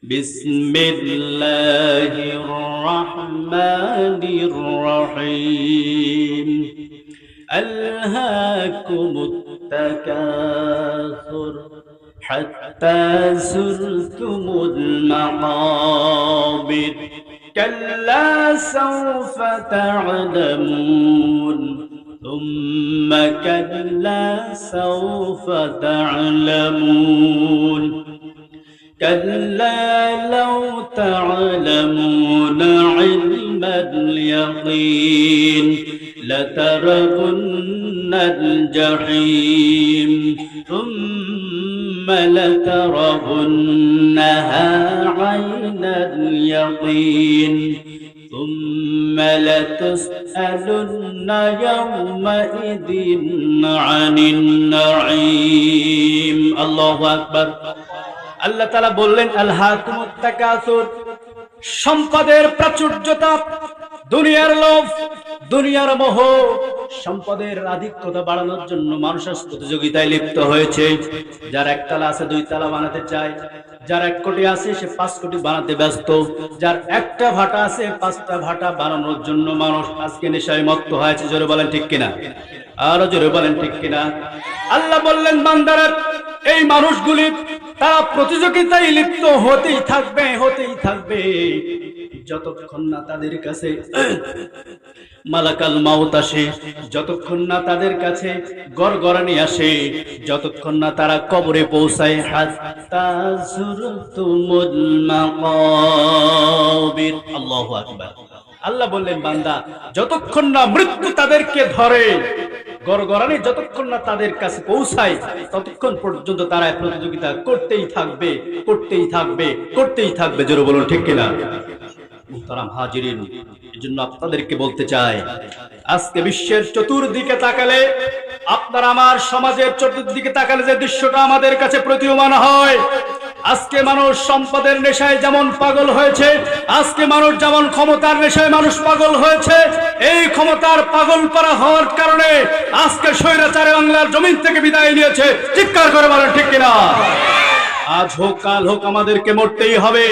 بسم الله الرحمن الرحيم ألهاكم التكاثر حتى زرتم المقابر كلا سوف تعلمون ثم كلا سوف تعلمون كلا لو تعلمون علم اليقين لترون الجحيم ثم لترونها عين اليقين ثم لتسألن يومئذ عن النعيم الله أكبر আল্লাহ তাআলা বললেন আলহাকুমুত তাকাসুর, সম্পদের প্রাচুর্যতা, দুনিয়ার লোভ, দুনিয়ার মোহ, সম্পদের আধিক্যতা বাড়ানোর জন্য মানুষ প্রতিযোগিতায় লিপ্ত হয়েছে। যার একতলা আছে 2 তলা বানাতে চায়, যার 1 কোটি আছে সে 5 কোটি বানাতে ব্যস্ত, যার একটা ভাটা আছে 5টা ভাটা বানানোর জন্য মানুষ আজকে নেশায় মত্ত হয়েছে। জোরে বলেন ঠিক কিনা, আরো জোরে বলেন ঠিক কিনা। আল্লাহ বললেন বান্দারা, এই মানুষগুলি তারা প্রতিযোগিতায় লিপ্ত হতেই থাকবে যতক্ষণ না তাদের কাছে মালাকাল মাউত আসে, যতক্ষণ না তাদের কাছে গড়গড়ানি আসে, যতক্ষণ না তারা কবরে পৌঁছায়। হাত্তা যুরতুমুল মাকাবির, আল্লাহু আকবার। আল্লাহ বললেন বান্দা, যতক্ষণ না মৃত্যু তাদেরকে ধরে, গড়গড়ানি যতক্ষণ না তাদের কাছে পৌঁছায়, ততক্ষণ পর্যন্ত তারা প্রতিযোগিতা করতেই থাকবে। জোরে বলুন ঠিক কিনা। মুহতারাম হাজিরিন, এজন্য আপনাদেরকে বলতে চাই, আজকে বিশ্বের চতুর্দিকে তাকালে, আপনার আমার সমাজের চতুর্দিকে তাকালে যে দৃশ্যটা আমাদের কাছে প্রতীয়মান হয়, আজকে মানুষ সম্পদের নেশায় যেমন পাগল হয়েছে, আজকে মানুষ যেমন ক্ষমতার নেশায় মানুষ পাগল হয়েছে, এই ক্ষমতার পাগল পারা হওয়ার কারণে আজকে স্বৈরাচারে বাংলার জমিন থেকে বিদায় নিয়েছে। চিৎকার করে বলেন ঠিক কিনা। আজ হোক কাল হোক আমাদেরকে মরতেই হবে।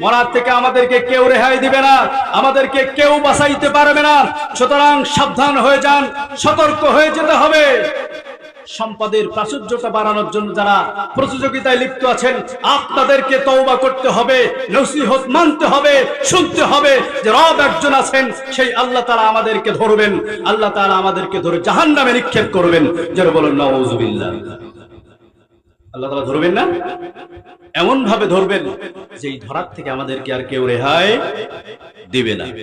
মরার থেকে আমাদেরকে কেউ রেহাই দিবে না, আমাদেরকে কেউ বাঁচাইতে পারবে না। সুতরাং সাবধান হয়ে যান, সতর্ক হয়ে যেতে হবে। সম্পদের প্রাচুর্যতা বাড়ানোর জন্য যারা প্রতিযোগিতায় লিপ্ত আছেন, আপনাদেরকে তওবা করতে হবে, নসিহত মানতে হবে, শুনতে হবে যে রব একজন আছেন, সেই আল্লাহ তাআলা আমাদেরকে ধরবেন, আল্লাহ তাআলা আমাদেরকে ধরে জাহান্নামে নিক্ষেপ করবেন। যারা বলেন নাউযুবিল্লাহ। আল্লাহ তাআলা ধরবেন না, এমন ভাবে ধরবেন যে এই ধরার থেকে আমাদেরকে আর কেউ রেহাই দিবে না।